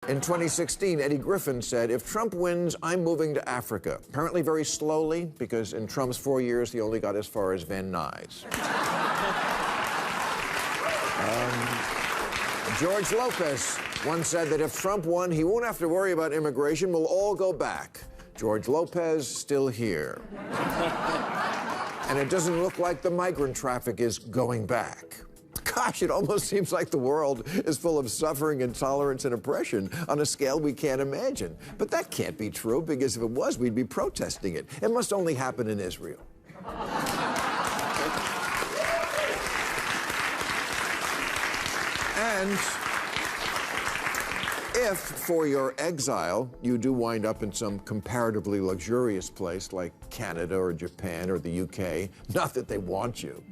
In 2016, Eddie Griffin said, if Trump wins, I'm moving to Africa. Apparently very slowly, because in Trump's 4 years, he only got as far as Van Nuys. George Lopez once said that if Trump won, he won't have to worry about immigration. We'll all go back. George Lopez, still here. And it doesn't look like the migrant traffic is going back. Gosh, it almost seems like the world is full of suffering, intolerance, and oppression on a scale we can't imagine. But that can't be true, because if it was, we'd be protesting it. It must only happen in Israel. And if, for your exile, you do wind up in some comparatively luxurious place like Canada or Japan or the UK, not that they want you.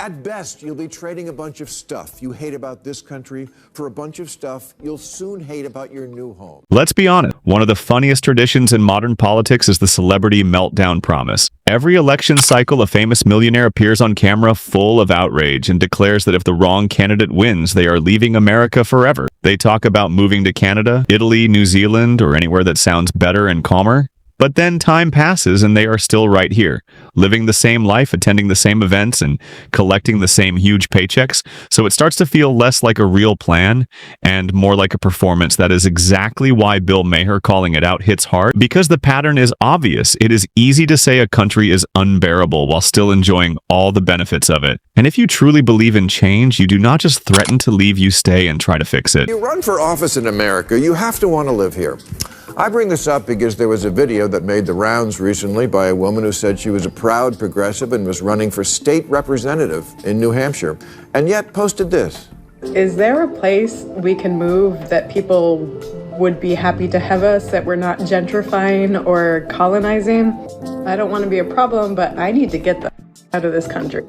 At best, you'll be trading a bunch of stuff you hate about this country for a bunch of stuff you'll soon hate about your new home. Let's be honest, one of the funniest traditions in modern politics is the celebrity meltdown promise. Every election cycle, a famous millionaire appears on camera full of outrage and declares that if the wrong candidate wins, they are leaving America forever. They talk about moving to Canada, Italy, New Zealand, or anywhere that sounds better and calmer. But then time passes and they are still right here, living the same life, attending the same events, and collecting the same huge paychecks. So it starts to feel less like a real plan and more like a performance. That is exactly why Bill Maher calling it out hits hard, because the pattern is obvious. It is easy to say a country is unbearable while still enjoying all the benefits of it. And if you truly believe in change, you do not just threaten to leave, you stay and try to fix it. If you run for office in America, you have to want to live here. I bring this up because there was a video that made the rounds recently by a woman who said she was a proud progressive and was running for state representative in New Hampshire, and yet posted this. Is there a place we can move that people would be happy to have us, that we're not gentrifying or colonizing? I don't want to be a problem, but I need to get the out of this country.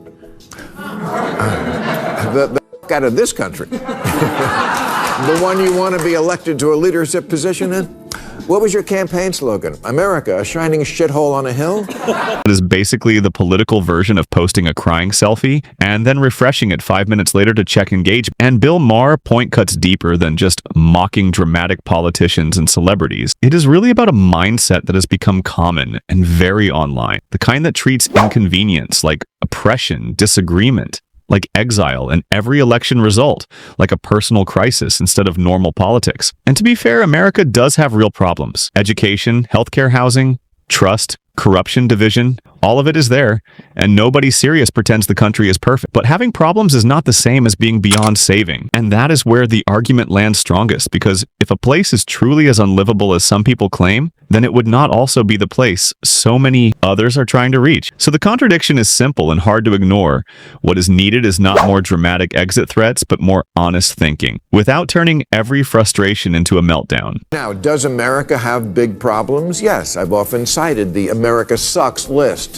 The out of this country? The one you want to be elected to a leadership position in? What was your campaign slogan? America, a shining shithole on a hill? It is basically the political version of posting a crying selfie and then refreshing it 5 minutes later to check engagement. And Bill Maher point cuts deeper than just mocking dramatic politicians and celebrities. It is really about a mindset that has become common and very online. The kind that treats inconvenience like oppression, disagreement, like exile, and every election result like a personal crisis instead of normal politics. And to be fair, America does have real problems. Education, healthcare, housing, trust, corruption, division, all of it is there, and nobody serious pretends the country is perfect. But having problems is not the same as being beyond saving. And that is where the argument lands strongest, because if a place is truly as unlivable as some people claim, then it would not also be the place so many others are trying to reach. So the contradiction is simple and hard to ignore. What is needed is not more dramatic exit threats, but more honest thinking, without turning every frustration into a meltdown. Now, does America have big problems? Yes, I've often cited the America Sucks list.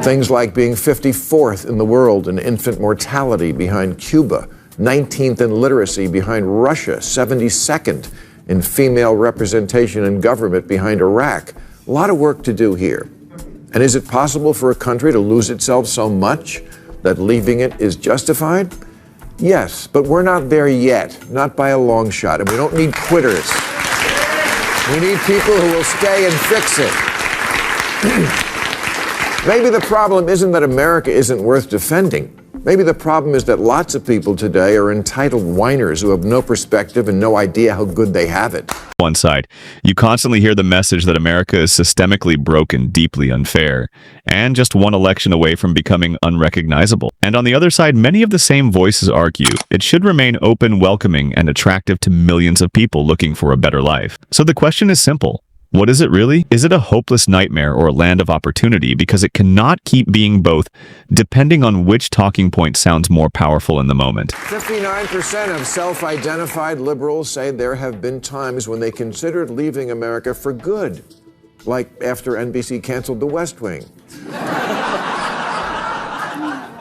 Things like being 54th in the world in infant mortality behind Cuba, 19th in literacy behind Russia, 72nd in female representation in government behind Iraq. A lot of work to do here. And is it possible for a country to lose itself so much that leaving it is justified? Yes, but we're not there yet, not by a long shot. And we don't need quitters. We need people who will stay and fix it. Maybe the problem isn't that America isn't worth defending. Maybe the problem is that lots of people today are entitled whiners who have no perspective and no idea how good they have it. One side, you constantly hear the message that America is systemically broken, deeply unfair, and just one election away from becoming unrecognizable. And on the other side, many of the same voices argue it should remain open, welcoming, and attractive to millions of people looking for a better life. So the question is simple. What is it really? Is it a hopeless nightmare or a land of opportunity? Because it cannot keep being both, depending on which talking point sounds more powerful in the moment. 59% of self-identified liberals say there have been times when they considered leaving America for good, like after NBC canceled The West Wing.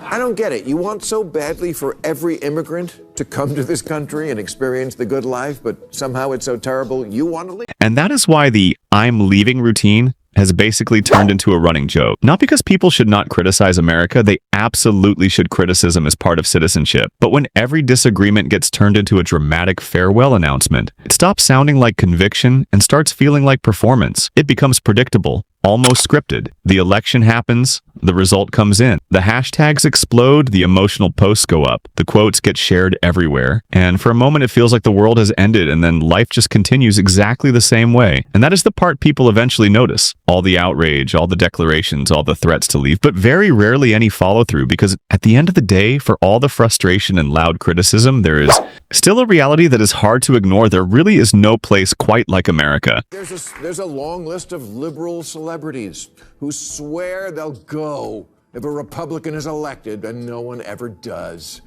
I don't get it. You want so badly for every immigrant to come to this country and experience the good life, but somehow it's so terrible you want to leave? And that is why the I'm leaving routine has basically turned into a running joke. Not because people should not criticize America, they absolutely should. Criticism as part of citizenship. But when every disagreement gets turned into a dramatic farewell announcement, it stops sounding like conviction and starts feeling like performance. It becomes predictable, almost scripted. The election happens, the result comes in. The hashtags explode, the emotional posts go up, the quotes get shared everywhere, and for a moment it feels like the world has ended and then life just continues exactly the same way. And that is the part people eventually notice. All the outrage, all the declarations, all the threats to leave, but very rarely any follow-through, because at the end of the day, for all the frustration and loud criticism, there is still a reality that is hard to ignore. There really is no place quite like America. There's a long list of liberal celebrities who swear they'll go if a Republican is elected, and no one ever does.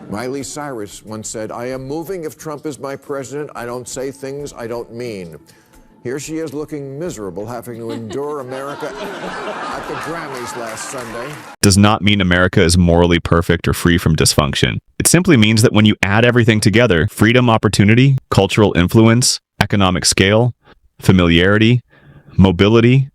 Miley Cyrus once said, "I am moving if Trump is my president. I don't say things I don't mean." Here she is looking miserable, having to endure America at the Grammys last Sunday. Does not mean America is morally perfect or free from dysfunction. It simply means that when you add everything together, freedom, opportunity, cultural influence, economic scale, familiarity, mobility,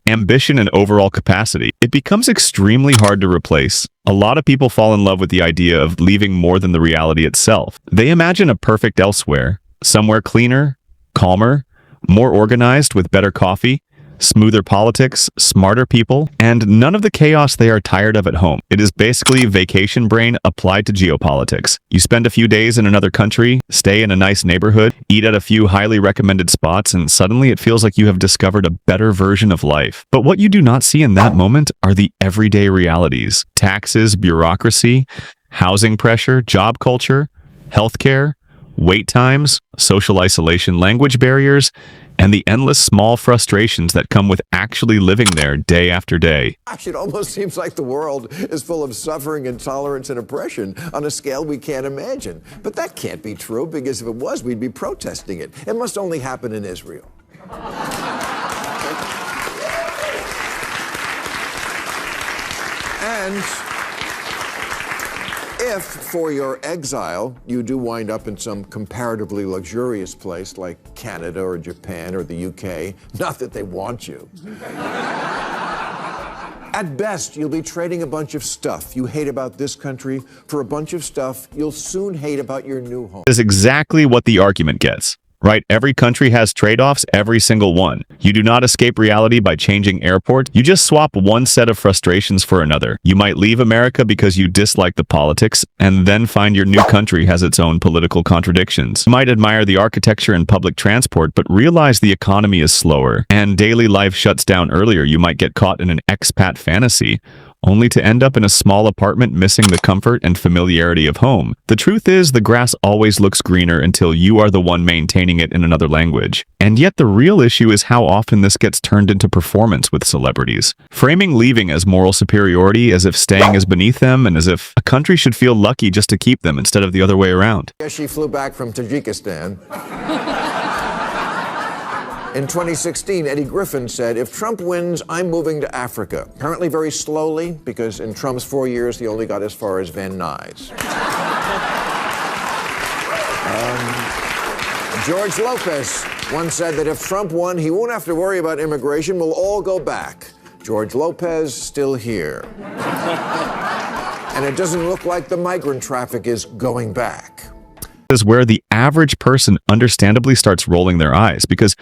ambition, and overall capacity, it becomes extremely hard to replace. A lot of people fall in love with the idea of leaving more than the reality itself. They imagine a perfect elsewhere, somewhere cleaner, calmer, more organized, with better coffee, smoother politics, smarter people, and none of the chaos they are tired of at home. It is basically vacation brain applied to geopolitics. You spend a few days in another country, stay in a nice neighborhood, eat at a few highly recommended spots, and suddenly it feels like you have discovered a better version of life. But what you do not see in that moment are the everyday realities: taxes, bureaucracy, housing pressure, job culture, healthcare, wait times, social isolation, language barriers, and the endless small frustrations that come with actually living there day after day. It almost seems like the world is full of suffering, intolerance, and oppression on a scale we can't imagine. But that can't be true, because if it was, we'd be protesting it. It must only happen in Israel. And if, for your exile, you do wind up in some comparatively luxurious place like Canada or Japan or the UK, not that they want you, at best, you'll be trading a bunch of stuff you hate about this country for a bunch of stuff you'll soon hate about your new home. That is exactly what the argument gets. Right? Every country has trade-offs, every single one. You do not escape reality by changing airport. You just swap one set of frustrations for another. You might leave America because you dislike the politics, and then find your new country has its own political contradictions. You might admire the architecture and public transport, but realize the economy is slower, and daily life shuts down earlier. You might get caught in an expat fantasy, only to end up in a small apartment missing the comfort and familiarity of home. The truth is, the grass always looks greener until you are the one maintaining it in another language. And yet the real issue is how often this gets turned into performance with celebrities, framing leaving as moral superiority, as if staying is beneath them, and as if a country should feel lucky just to keep them instead of the other way around. Yes, she flew back from Tajikistan. In 2016, Eddie Griffin said, "If Trump wins, I'm moving to Africa." Apparently very slowly, because in Trump's 4 years, he only got as far as Van Nuys. George Lopez once said that if Trump won, he won't have to worry about immigration. We'll all go back. George Lopez still here. And it doesn't look like the migrant traffic is going back. Is where the average person understandably starts rolling their eyes, because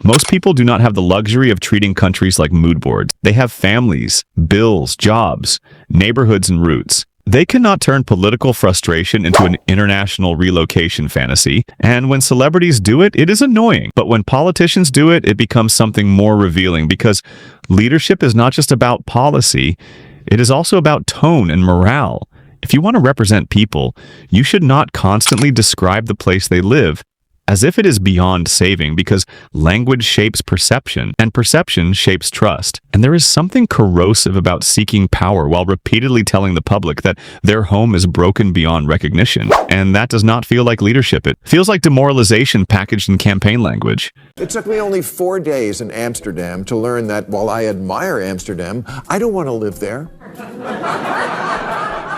most people do not have the luxury of treating countries like mood boards. They have families, bills, jobs, neighborhoods, and roots. They cannot turn political frustration into an international relocation fantasy, and when celebrities do it, it is annoying. But when politicians do it, it becomes something more revealing, because leadership is not just about policy, it is also about tone and morale. If you want to represent people, you should not constantly describe the place they live as if it is beyond saving, because language shapes perception, and perception shapes trust. And there is something corrosive about seeking power while repeatedly telling the public that their home is broken beyond recognition. And that does not feel like leadership. It feels like demoralization packaged in campaign language. It took me only 4 days in Amsterdam to learn that while I admire Amsterdam, I don't want to live there.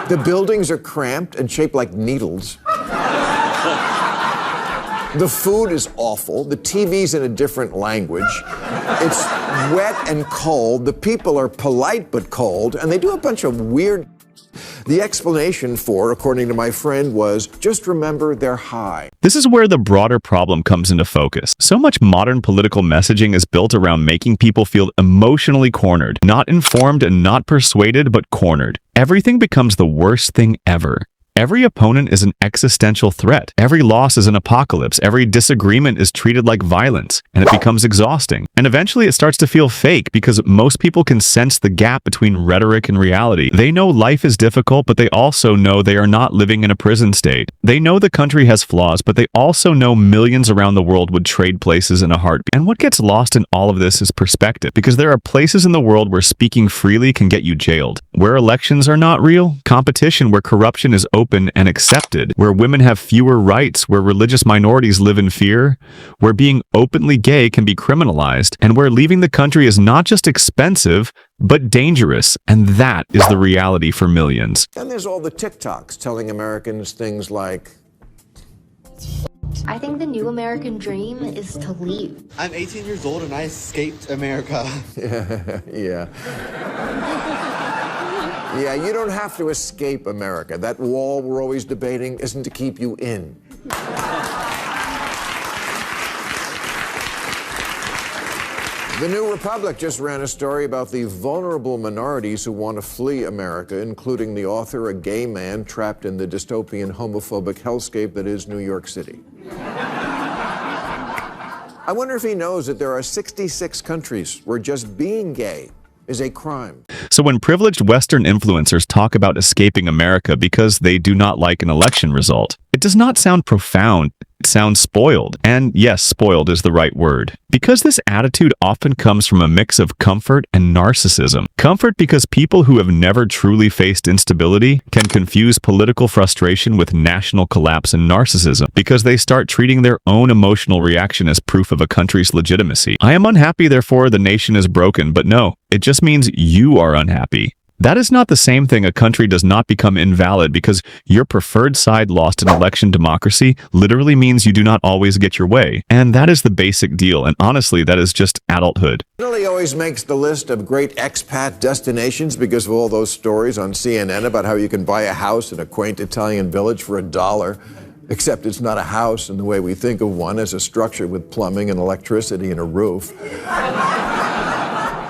The buildings are cramped and shaped like needles. The food is awful. The TV's in a different language. It's wet and cold. The people are polite but cold, and they do a bunch of weird. The explanation for, according to my friend, was just remember they're high. This is where the broader problem comes into focus. So much modern political messaging is built around making people feel emotionally cornered, not informed and not persuaded, but cornered. Everything becomes the worst thing ever. Every opponent is an existential threat. Every loss is an apocalypse. Every disagreement is treated like violence, and it becomes exhausting. And eventually it starts to feel fake because most people can sense the gap between rhetoric and reality. They know life is difficult, but they also know they are not living in a prison state. They know the country has flaws, but they also know millions around the world would trade places in a heartbeat. And what gets lost in all of this is perspective, because there are places in the world where speaking freely can get you jailed, where elections are not real, competition where corruption is open and accepted, where women have fewer rights, where religious minorities live in fear, where being openly gay can be criminalized, and where leaving the country is not just expensive, but dangerous. And that is the reality for millions. Then there's all the TikToks telling Americans things like, I think the new American dream is to leave. I'm 18 years old and I escaped America. yeah. Yeah, you don't have to escape America. That wall we're always debating isn't to keep you in. The New Republic just ran a story about the vulnerable minorities who want to flee America, including the author, a gay man trapped in the dystopian homophobic hellscape that is New York City. I wonder if he knows that there are 66 countries where just being gay is a crime. So when privileged Western influencers talk about escaping America because they do not like an election result, it does not sound profound. It sounds spoiled. And yes, spoiled is the right word. Because this attitude often comes from a mix of comfort and narcissism. Comfort because people who have never truly faced instability can confuse political frustration with national collapse and narcissism because they start treating their own emotional reaction as proof of a country's legitimacy. I am unhappy, therefore the nation is broken, but no, it just means you are unhappy. That is not the same thing. A country does not become invalid because your preferred side lost an election. Democracy literally means you do not always get your way. And that is the basic deal. And honestly, that is just adulthood. Italy always makes the list of great expat destinations because of all those stories on CNN about how you can buy a house in a quaint Italian village for $1. Except it's not a house in the way we think of one, as a structure with plumbing and electricity and a roof.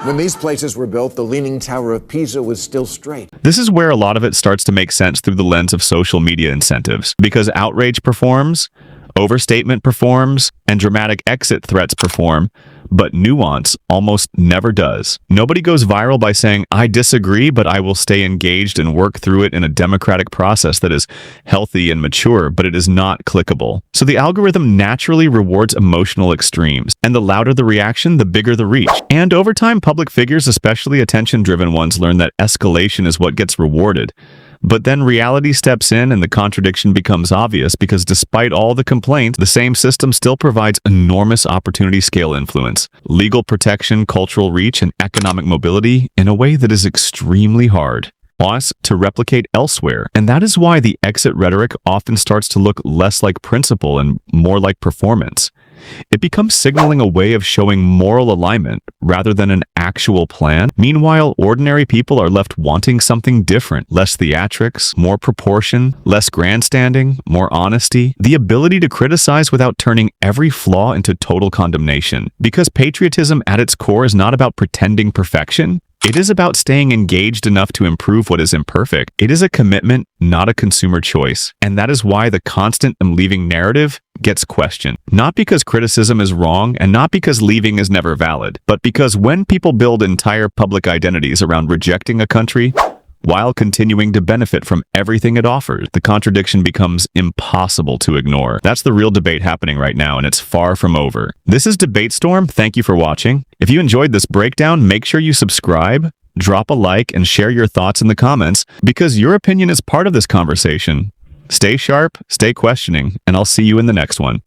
When these places were built, the Leaning Tower of Pisa was still straight. This is where a lot of it starts to make sense through the lens of social media incentives. Because outrage performs, overstatement performs, and dramatic exit threats perform, but nuance almost never does. Nobody goes viral by saying, I disagree, but I will stay engaged and work through it in a democratic process that is healthy and mature, but it is not clickable. So the algorithm naturally rewards emotional extremes, and the louder the reaction, the bigger the reach. And over time, public figures, especially attention-driven ones, learn that escalation is what gets rewarded. But then reality steps in and the contradiction becomes obvious because despite all the complaints, the same system still provides enormous opportunity scale influence, legal protection, cultural reach, and economic mobility in a way that is extremely hard for us to replicate elsewhere. And that is why the exit rhetoric often starts to look less like principle and more like performance. It becomes signaling a way of showing moral alignment rather than an actual plan. Meanwhile, ordinary people are left wanting something different, less theatrics, more proportion, less grandstanding, more honesty, the ability to criticize without turning every flaw into total condemnation. Because patriotism at its core is not about pretending perfection. It is about staying engaged enough to improve what is imperfect. It is a commitment, not a consumer choice. And that is why the constant "I'm leaving" narrative gets questioned. Not because criticism is wrong and not because leaving is never valid, but because when people build entire public identities around rejecting a country while continuing to benefit from everything it offers, the contradiction becomes impossible to ignore. That's the real debate happening right now, and it's far from over. This is Debate Storm. Thank you for watching. If you enjoyed this breakdown, make sure you subscribe, drop a like, and share your thoughts in the comments, because your opinion is part of this conversation. Stay sharp, stay questioning, and I'll see you in the next one.